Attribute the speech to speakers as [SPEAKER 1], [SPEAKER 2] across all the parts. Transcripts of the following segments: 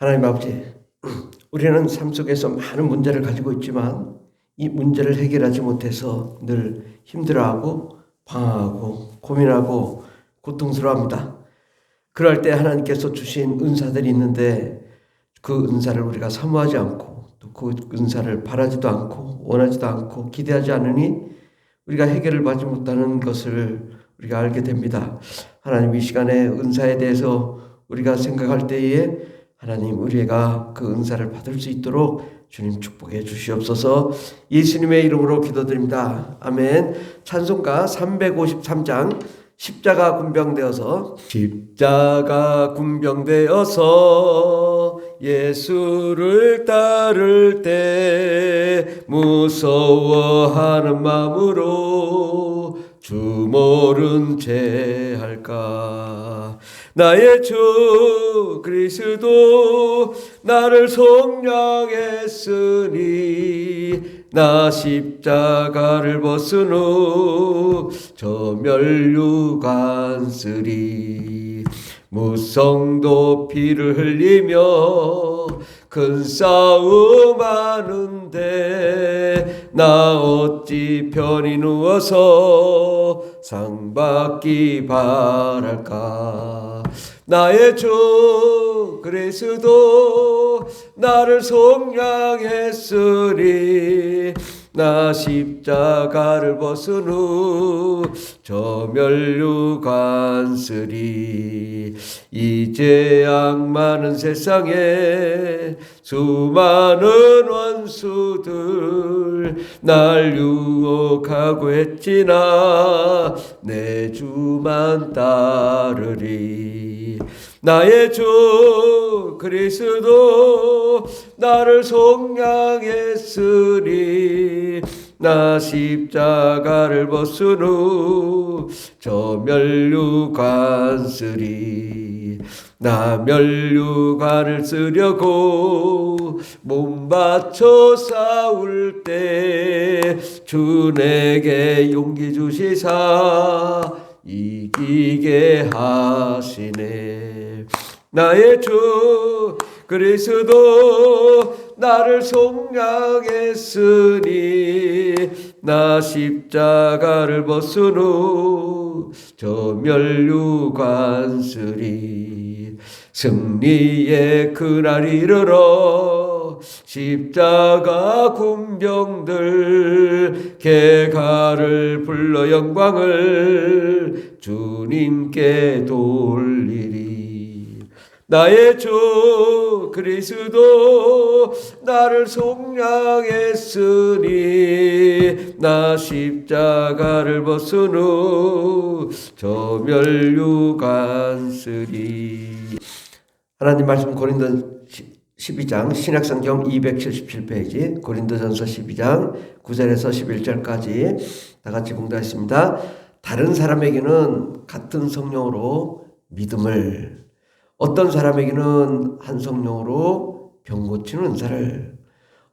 [SPEAKER 1] 하나님 아버지, 우리는 삶 속에서 많은 문제를 가지고 있지만 이 문제를 해결하지 못해서 늘 힘들어하고 방황하고 고민하고 고통스러워합니다. 그럴 때 하나님께서 주신 은사들이 있는데 그 은사를 우리가 사모하지 않고 또 그 은사를 바라지도 않고 원하지도 않고 기대하지 않으니 우리가 해결을 받지 못하는 것을 우리가 알게 됩니다. 하나님, 이 시간에 은사에 대해서 우리가 생각할 때에 하나님, 우리가 그 은사를 받을 수 있도록 주님 축복해 주시옵소서. 예수님의 이름으로 기도드립니다. 아멘. 찬송가 353장 십자가 군병되어서 예수를 따를 때 무서워하는 마음으로 주 모른 채 할까. 나의 주 그리스도 나를 속량했으니 나 십자가를 벗은 후 저 멸류관 쓰리. 무성도 피를 흘리며 큰 싸움 하는데 나 어찌 편히 누워서 상 받기 바랄까. 나의 주 그리스도 나를 속량했으니 나 십자가를 벗은 후 저 멸류관 쓰리. 이제 악많은 세상에 수많은 원수들 날 유혹하고 했지나 내 주만 따르리. 나의 주 그리스도 나를 속량했으니 나 십자가를 벗은 후 저 멸류관 쓰리. 나 멸류관을 쓰려고 몸 바쳐 싸울 때 주 내게 용기 주시사 이기게 하시네. 나의 주 그리스도 나를 속량했으니 나 십자가를 벗은 후 저 멸류관 쓰리. 승리의 그날 이르러 십자가 군병들 개가를 불러 영광을 주님께 돌리리. 나의 주 그리스도 나를 속량했으니 나 십자가를 벗은 후 저 멸류관 쓰리. 하나님 말씀 고린도 12장 신약성경 277페이지 고린도전서 12장 9절에서 11절까지 다 같이 공부하겠습니다. 다른 사람에게는 같은 성령으로 믿음을, 어떤 사람에게는 한 성령으로 병 고치는 은사를,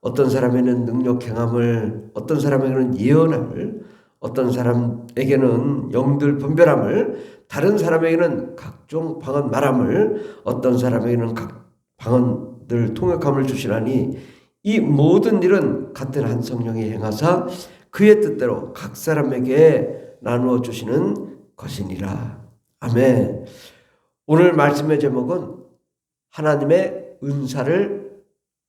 [SPEAKER 1] 어떤 사람에게는 능력 행함을, 어떤 사람에게는 예언함을, 어떤 사람에게는 영들 분별함을, 다른 사람에게는 각종 방언 말함을, 어떤 사람에게는 각 방언들 통역함을 주시나니 이 모든 일은 같은 한 성령이 행하사 그의 뜻대로 각 사람에게 나누어 주시는 것이니라. 아멘. 오늘 말씀의 제목은 하나님의 은사를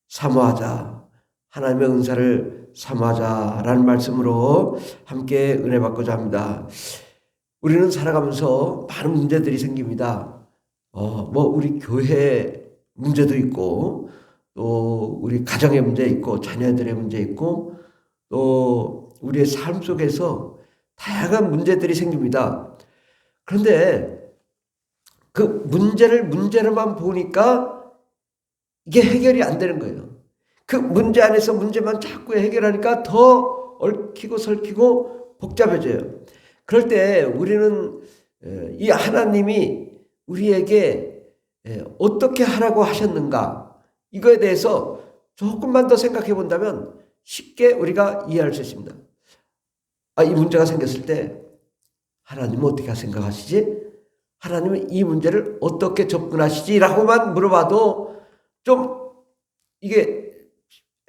[SPEAKER 1] 사모하자. 하나님의 은사를 사모하자라는 말씀으로 함께 은혜 받고자 합니다. 우리는 살아가면서 많은 문제들이 생깁니다. 우리 교회 문제도 있고, 또 우리 가정의 문제 있고, 자녀들의 문제 있고, 또 우리의 삶 속에서 다양한 문제들이 생깁니다. 그런데 그 문제로만 보니까 이게 해결이 안 되는 거예요. 그 문제 안에서 문제만 자꾸 해결하니까 더 얽히고 설키고 복잡해져요. 그럴 때 우리는 이 하나님이 우리에게 어떻게 하라고 하셨는가, 이거에 대해서 조금만 더 생각해 본다면 쉽게 우리가 이해할 수 있습니다. 이 문제가 생겼을 때 하나님은 어떻게 생각하시지? 하나님은 이 문제를 어떻게 접근하시지? 라고만 물어봐도 좀 이게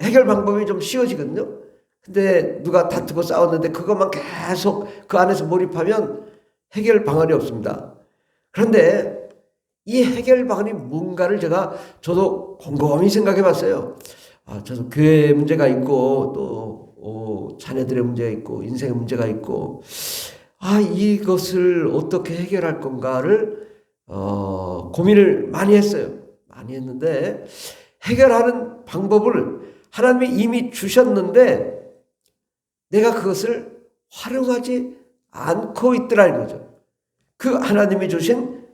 [SPEAKER 1] 해결 방법이 좀 쉬워지거든요. 근데 누가 다투고 싸웠는데 그것만 계속 그 안에서 몰입하면 해결 방안이 없습니다. 그런데 이 해결 방안이 뭔가를 저도 곰곰이 생각해 봤어요. 저도 교회 문제가 있고 또 자녀들의 문제가 있고 인생의 문제가 있고 이것을 어떻게 해결할 건가를 고민을 많이 했어요. 많이 했는데 해결하는 방법을 하나님이 이미 주셨는데 내가 그것을 활용하지 않고 있더라는 거죠. 그 하나님이 주신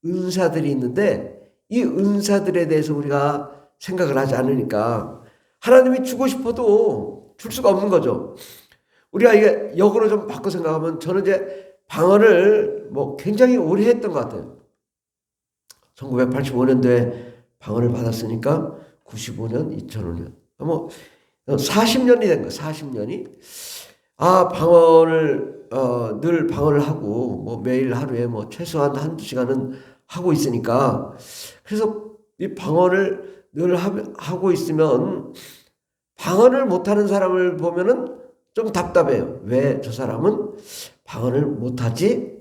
[SPEAKER 1] 은사들이 있는데 이 은사들에 대해서 우리가 생각을 하지 않으니까 하나님이 주고 싶어도 줄 수가 없는 거죠. 우리가 이게 역으로 좀 바꿔 생각하면 저는 이제 방언을 굉장히 오래 했던 것 같아요. 1985년도에 방언을 받았으니까 95년, 2005년 40년이 된 거예요. 40년이. 방언을 늘 방언을 하고 매일 하루에 최소한 한두 시간은 하고 있으니까 그래서 이 방언을 늘 하고 있으면 방언을 못하는 사람을 보면은 좀 답답해요. 왜 저 사람은 방언을 못하지?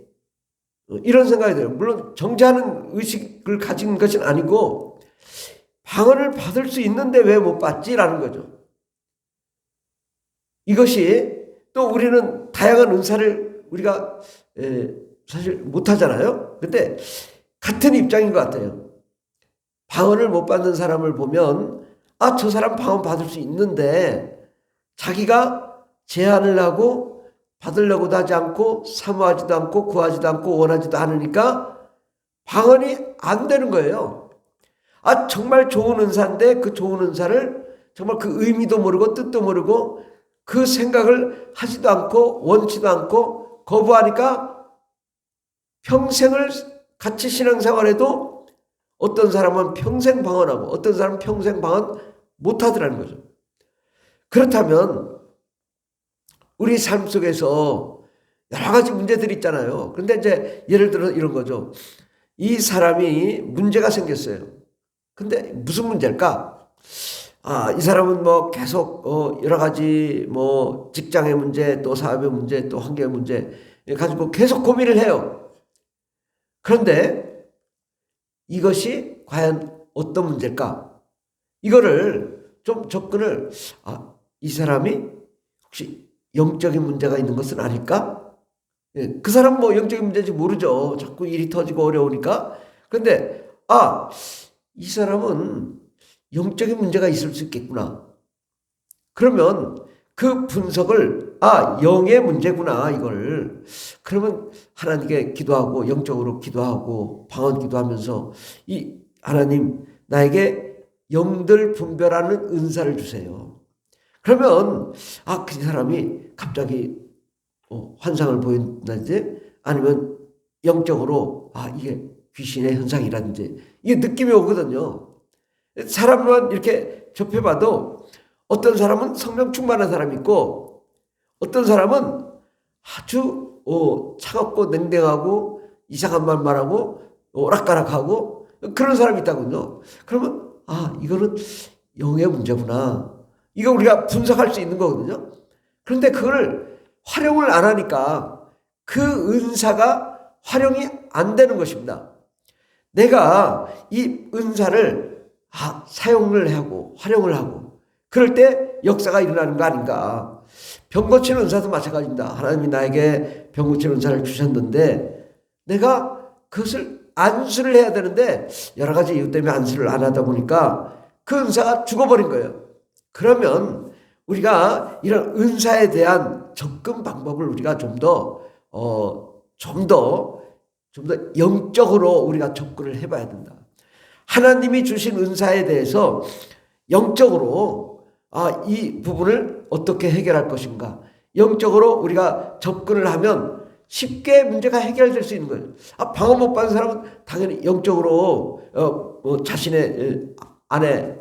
[SPEAKER 1] 이런 생각이 들어요. 물론 정죄하는 의식을 가진 것은 아니고 방언을 받을 수 있는데 왜 못 받지라는 거죠. 이것이 또 우리는 다양한 은사를 우리가 사실 못하잖아요. 근데 같은 입장인 것 같아요. 방언을 못 받는 사람을 보면 저 사람 방언 받을 수 있는데 자기가 제안을 하고 받으려고도 하지 않고 사모하지도 않고 구하지도 않고 원하지도 않으니까 방언이 안 되는 거예요. 정말 좋은 은사인데 그 좋은 은사를 정말 그 의미도 모르고 뜻도 모르고 그 생각을 하지도 않고 원치도 않고 거부하니까 평생을 같이 신앙생활해도 어떤 사람은 평생 방언하고 어떤 사람은 평생 방언 못하더라는 거죠. 그렇다면 우리 삶 속에서 여러 가지 문제들이 있잖아요. 그런데 이제 예를 들어 이런 거죠. 이 사람이 문제가 생겼어요. 근데 무슨 문제일까? 이 사람은 계속 여러 가지 직장의 문제 또 사업의 문제 또 환경의 문제 가지고 계속 고민을 해요. 그런데 이것이 과연 어떤 문제일까? 이거를 좀 접근을 이 사람이 혹시 영적인 문제가 있는 것은 아닐까? 그 사람 영적인 문제인지 모르죠. 자꾸 일이 터지고 어려우니까. 근데 이 사람은 영적인 문제가 있을 수 있겠구나. 그러면 그 분석을 영의 문제구나 이걸. 그러면 하나님께 기도하고 영적으로 기도하고 방언 기도하면서 이 하나님 나에게 영들 분별하는 은사를 주세요. 그러면 그 사람이 갑자기 환상을 보인다든지 아니면 영적으로 이게 귀신의 현상이라든지 이게 느낌이 오거든요. 사람만 이렇게 접해봐도 어떤 사람은 성령 충만한 사람이 있고 어떤 사람은 아주 차갑고 냉랭하고 이상한 말 말하고 오락가락하고 그런 사람이 있다군요. 그러면 이거는 영의 문제구나. 이거 우리가 분석할 수 있는 거거든요. 그런데 그걸 활용을 안 하니까 그 은사가 활용이 안 되는 것입니다. 내가 이 은사를 사용을 하고 활용을 하고 그럴 때 역사가 일어나는 거 아닌가. 병 고치는 은사도 마찬가지입니다. 하나님이 나에게 병 고치는 은사를 주셨는데 내가 그것을 안수를 해야 되는데 여러 가지 이유 때문에 안수를 안 하다 보니까 그 은사가 죽어버린 거예요. 그러면 우리가 이런 은사에 대한 접근 방법을 우리가 좀 더 영적으로 우리가 접근을 해봐야 된다. 하나님이 주신 은사에 대해서 영적으로 이 부분을 어떻게 해결할 것인가. 영적으로 우리가 접근을 하면 쉽게 문제가 해결될 수 있는 거예요. 방언 못 받는 사람은 당연히 영적으로 자신의 안에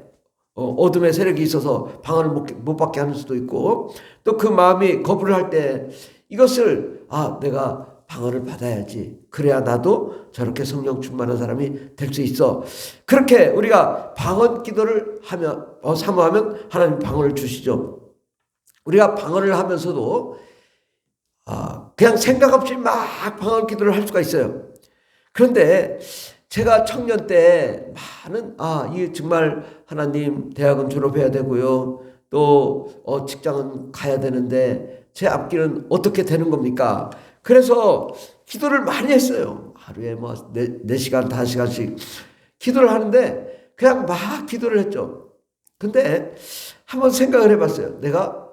[SPEAKER 1] 어둠의 세력이 있어서 방언을 못 받게 하는 수도 있고 또 그 마음이 거부를 할 때 이것을 내가 방언을 받아야지. 그래야 나도 저렇게 성령 충만한 사람이 될 수 있어. 그렇게 우리가 방언 기도를 하면 사모하면 하나님 방언을 주시죠. 우리가 방언을 하면서도 그냥 생각 없이 막 방언 기도를 할 수가 있어요. 그런데 제가 청년 때 많은 이 정말 하나님 대학은 졸업해야 되고요. 또 직장은 가야 되는데 제 앞길은 어떻게 되는 겁니까? 그래서 기도를 많이 했어요. 하루에 뭐 4시간, 5시간씩 기도를 하는데 그냥 막 기도를 했죠. 근데 한번 생각을 해봤어요. 내가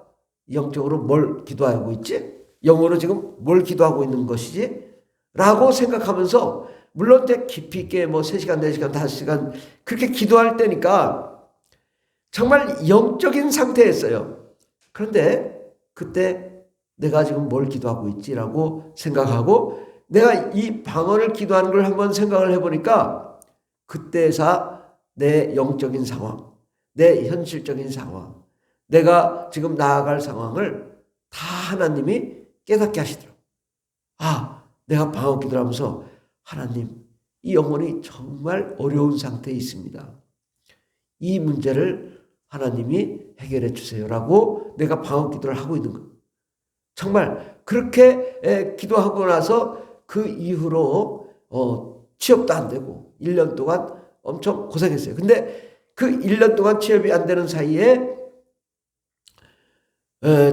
[SPEAKER 1] 영적으로 뭘 기도하고 있지? 영어로 지금 뭘 기도하고 있는 것이지? 라고 생각하면서 물론 이제 깊이 있게 뭐 3시간, 4시간, 5시간 그렇게 기도할 때니까 정말 영적인 상태였어요. 그런데 그때 내가 지금 뭘 기도하고 있지라고 생각하고 내가 이 방언을 기도하는 걸 한번 생각을 해보니까 그때사 내 영적인 상황, 내 현실적인 상황, 내가 지금 나아갈 상황을 다 하나님이 깨닫게 하시더라고요. 내가 방언 기도를 하면서 하나님, 이 영혼이 정말 어려운 상태에 있습니다. 이 문제를 하나님이 해결해 주세요라고 내가 방언 기도를 하고 있는 거예요. 정말 그렇게 기도하고 나서 그 이후로 취업도 안 되고 1년 동안 엄청 고생했어요. 근데 그 1년 동안 취업이 안 되는 사이에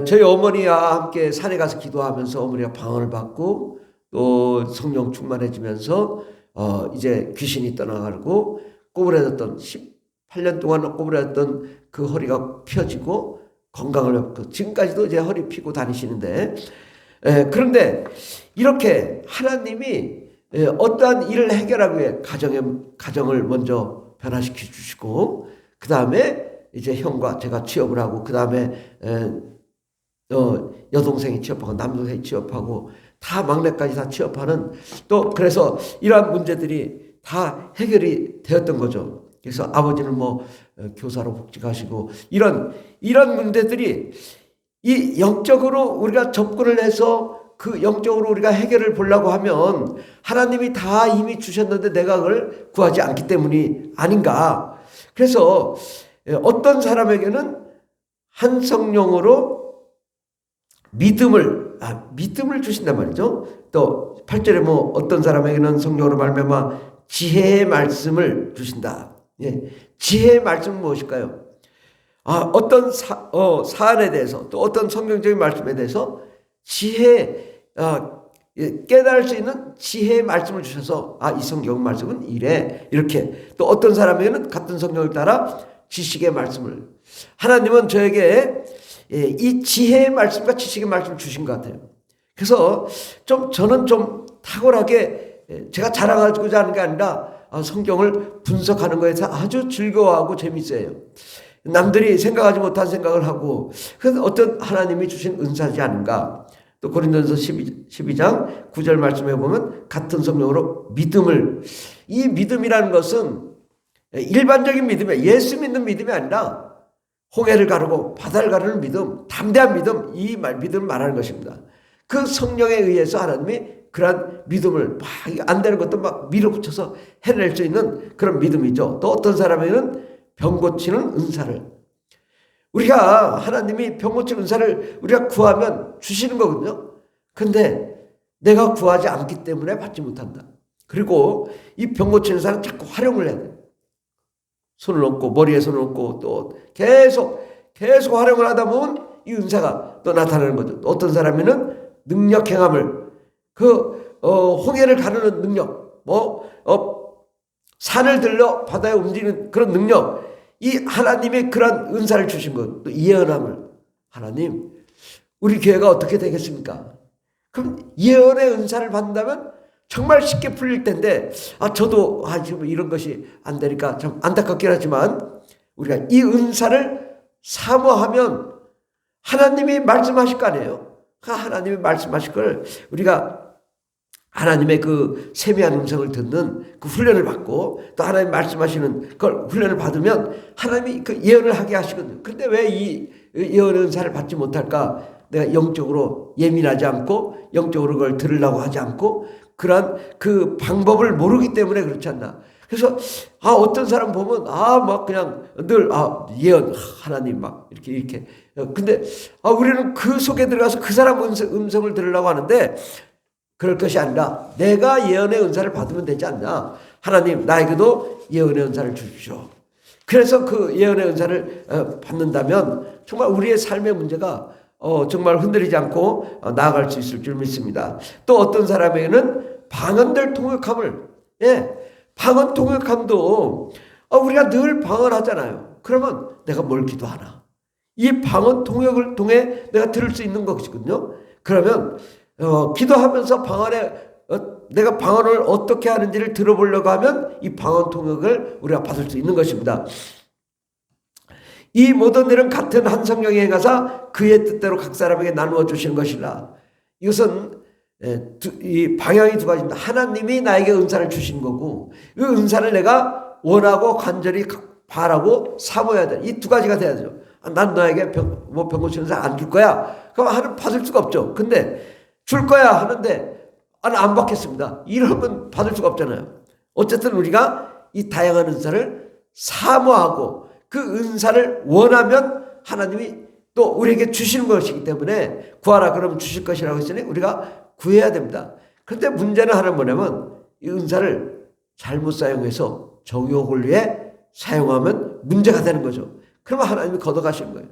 [SPEAKER 1] 저희 어머니와 함께 산에 가서 기도하면서 어머니가 방언을 받고 또 성령 충만해지면서 이제 귀신이 떠나가고 꼬부라졌던 18년 동안 꼬부라졌던 그 허리가 펴지고 건강을 회복하고 지금까지도 이제 허리 펴고 다니시는데 그런데 이렇게 하나님이 어떠한 일을 해결하기 위해 가정을 먼저 변화시켜 주시고 그 다음에 이제 형과 제가 취업을 하고 그 다음에 여동생이 취업하고 남동생이 취업하고 다 막내까지 다 취업하는 또 그래서 이러한 문제들이 다 해결이 되었던 거죠. 그래서 아버지는 뭐 교사로 복직하시고 이런 문제들이 이 영적으로 우리가 접근을 해서 그 영적으로 우리가 해결을 보려고 하면 하나님이 다 이미 주셨는데 내가 그걸 구하지 않기 때문이 아닌가. 그래서 어떤 사람에게는 한 성령으로 믿음을 주신단 말이죠. 또 8절에 뭐 어떤 사람에게는 성령으로 말미암아 지혜의 말씀을 주신다. 지혜의 말씀은 무엇일까요? 어떤 사안에 대해서 또 어떤 성경적인 말씀에 대해서 깨달을 수 있는 지혜의 말씀을 주셔서 이 성경 말씀은 이래 이렇게 또 어떤 사람에게는 같은 성경을 따라 지식의 말씀을 하나님은 저에게 이 지혜의 말씀과 지식의 말씀을 주신 것 같아요. 그래서 저는 좀 탁월하게 제가 자랑하고자 하는 게 아니라 성경을 분석하는 거에서 아주 즐거워하고 재밌어요. 남들이 생각하지 못한 생각을 하고 그래서 어떤 하나님이 주신 은사지 않은가. 또 고린도전서 12장 9절 말씀해 보면 같은 성령으로 이 믿음이라는 것은 일반적인 믿음이에요. 예수 믿는 믿음이 아니라 홍해를 가르고 바다를 가르는 믿음, 담대한 믿음, 이 믿음을 말하는 것입니다. 그 성령에 의해서 하나님이 그러한 믿음을 안 되는 것도 막 밀어붙여서 해낼 수 있는 그런 믿음이죠. 또 어떤 사람에게는 병 고치는 은사를 우리가 하나님이 병 고치는 은사를 우리가 구하면 주시는 거거든요. 근데 내가 구하지 않기 때문에 받지 못한다. 그리고 이 병 고치는 은사는 자꾸 활용을 해야 돼. 손을 얹고 머리에 손을 얹고 또 계속 활용을 하다 보면 이 은사가 또 나타나는 거죠. 또 어떤 사람에는 능력 행함을 홍해를 가르는 능력, 산을 들러 바다에 움직이는 그런 능력, 이 하나님의 그런 은사를 주신 것, 또 예언함을 하나님, 우리 교회가 어떻게 되겠습니까? 그럼 예언의 은사를 받는다면 정말 쉽게 풀릴 텐데 저도 지금 이런 것이 안 되니까 참 안타깝긴 하지만 우리가 이 은사를 사모하면 하나님이 말씀하실 거 아니에요. 하나님이 말씀하실 걸 우리가 하나님의 그 세미한 음성을 듣는 그 훈련을 받고 또 하나님 말씀하시는 그걸 훈련을 받으면 하나님이 그 예언을 하게 하시거든요. 근데 왜 이 예언의 은사를 받지 못할까? 내가 영적으로 예민하지 않고 영적으로 그걸 들으려고 하지 않고 그러한 그 방법을 모르기 때문에 그렇지 않나. 그래서 어떤 사람 보면 막 그냥 늘 예언 하나님 막 이렇게 근데 우리는 그 속에 들어가서 그 사람 음성을 들으려고 하는데 그럴 것이 아니라 내가 예언의 은사를 받으면 되지 않나. 하나님 나에게도 예언의 은사를 주십시오. 그래서 그 예언의 은사를 받는다면 정말 우리의 삶의 문제가 정말 흔들리지 않고 나아갈 수 있을 줄 믿습니다. 또 어떤 사람에게는 방언들 통역함을 방언 통역함도 우리가 늘 방언 하잖아요. 그러면 내가 뭘 기도하나? 이 방언 통역을 통해 내가 들을 수 있는 것이거든요. 그러면 기도하면서 내가 방언을 어떻게 하는지를 들어보려고 하면 이 방언 통역을 우리가 받을 수 있는 것입니다. 이 모든 일은 같은 한 성령이 행하사 그의 뜻대로 각 사람에게 나누어 주시는 것이라. 이것은 이 방향이 두 가지입니다. 하나님이 나에게 은사를 주신 거고 이 은사를 내가 원하고 간절히 바라고 사모해야 돼. 이 두 가지가 돼야죠. 난 너에게 병고치는 은사 안 줄 거야. 그럼 하는 받을 수가 없죠. 근데 줄 거야 하는데 안 받겠습니다. 이러면 받을 수가 없잖아요. 어쨌든 우리가 이 다양한 은사를 사모하고 그 은사를 원하면 하나님이 또 우리에게 주시는 것이기 때문에 구하라 그러면 주실 것이라고 했으니 우리가 구해야 됩니다. 그런데 문제는 하나 뭐냐면 이 은사를 잘못 사용해서 정욕을 위해 사용하면 문제가 되는 거죠. 그러면 하나님이 걷어가시는 거예요.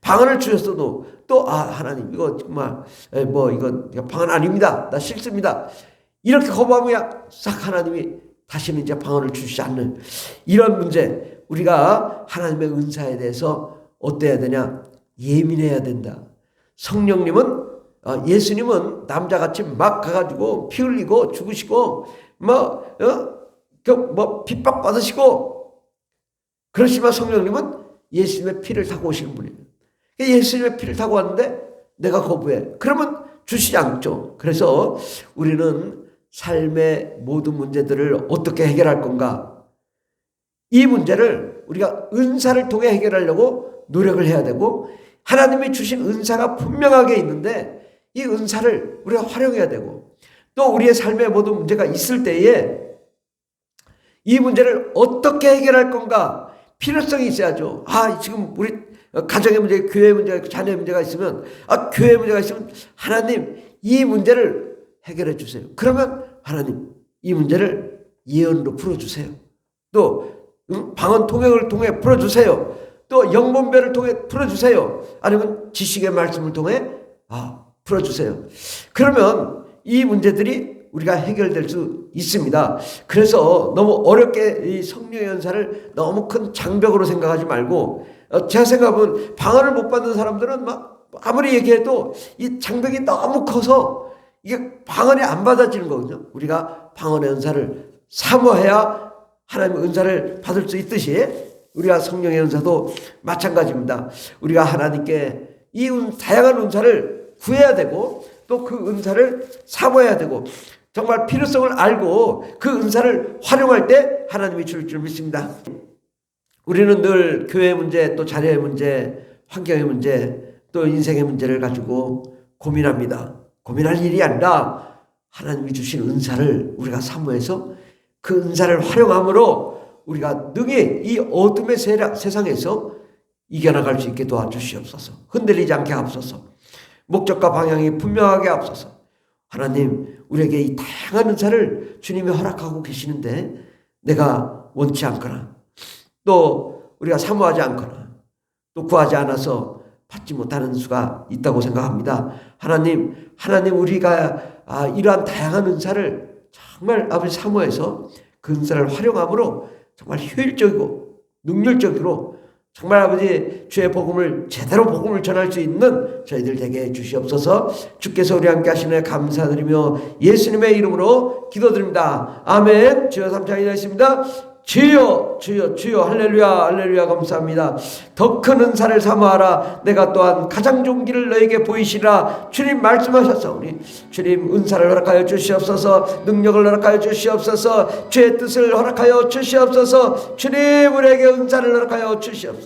[SPEAKER 1] 방언을 주셨어도 또 하나님 이거 정말 이거 방언 아닙니다. 나 싫습니다. 이렇게 거부하면 싹 하나님이 다시는 이제 방언을 주시지 않는 이런 문제. 우리가 하나님의 은사에 대해서 어때야 되냐? 예민해야 된다. 성령님은 예수님은 남자같이 막 가가지고 피 흘리고 죽으시고 핍박 받으시고 그러시지만 성령님은 예수님의 피를 타고 오시는 분이에요. 예수님의 피를 타고 왔는데 내가 거부해. 그러면 주시지 않죠. 그래서 우리는 삶의 모든 문제들을 어떻게 해결할 건가? 이 문제를 우리가 은사를 통해 해결하려고 노력을 해야 되고 하나님이 주신 은사가 분명하게 있는데 이 은사를 우리가 활용해야 되고 또 우리의 삶의 모든 문제가 있을 때에 이 문제를 어떻게 해결할 건가 필요성이 있어야죠. 지금 우리 가정의 문제, 교회 문제가 있고 자녀의 문제가 있으면 교회 문제가 있으면 하나님 이 문제를 해결해 주세요. 그러면 하나님 이 문제를 예언으로 풀어주세요. 또 방언 통역을 통해 풀어주세요. 또 영문별을 통해 풀어주세요. 아니면 지식의 말씀을 통해 풀어주세요. 그러면 이 문제들이 우리가 해결될 수 있습니다. 그래서 너무 어렵게 이 성령의 은사를 너무 큰 장벽으로 생각하지 말고 제가 생각하면 방언을 못 받는 사람들은 아무리 얘기해도 이 장벽이 너무 커서 이게 방언이 안 받아지는 거거든요. 우리가 방언의 은사를 사모해야 하나님의 은사를 받을 수 있듯이 우리가 성령의 은사도 마찬가지입니다. 우리가 하나님께 이 다양한 은사를 구해야 되고 또 그 은사를 사모해야 되고 정말 필요성을 알고 그 은사를 활용할 때 하나님이 줄 믿습니다. 우리는 늘 교회의 문제, 또 자녀의 문제, 환경의 문제, 또 인생의 문제를 가지고 고민합니다. 고민할 일이 아니라 하나님이 주신 은사를 우리가 사모해서 그 은사를 활용함으로 우리가 능히 이 어둠의 세상에서 이겨나갈 수 있게 도와주시옵소서. 흔들리지 않게 하옵소서. 목적과 방향이 분명하게 하옵소서. 하나님 우리에게 이 다양한 은사를 주님이 허락하고 계시는데 내가 원치 않거나 또 우리가 사모하지 않거나 또 구하지 않아서 받지 못하는 수가 있다고 생각합니다. 하나님 우리가 이러한 다양한 은사를 정말 아버지 사모해서 그 은사를 활용함으로 정말 효율적이고 능률적으로 정말 아버지 주의 복음을 제대로 복음을 전할 수 있는 저희들 되게 주시옵소서. 주께서 우리 함께 하시는 감사드리며 예수님의 이름으로 기도드립니다. 아멘. 주여 삼창이 되십니다. 주여 주여 주여 할렐루야 할렐루야 감사합니다. 더 큰 은사를 사모하라. 내가 또한 가장 좋은 길을 너에게 보이시라. 주님 말씀하셨사오니 주님 은사를 허락하여 주시옵소서. 능력을 허락하여 주시옵소서. 주의 뜻을 허락하여 주시옵소서. 주님 우리에게 은사를 허락하여 주시옵소서.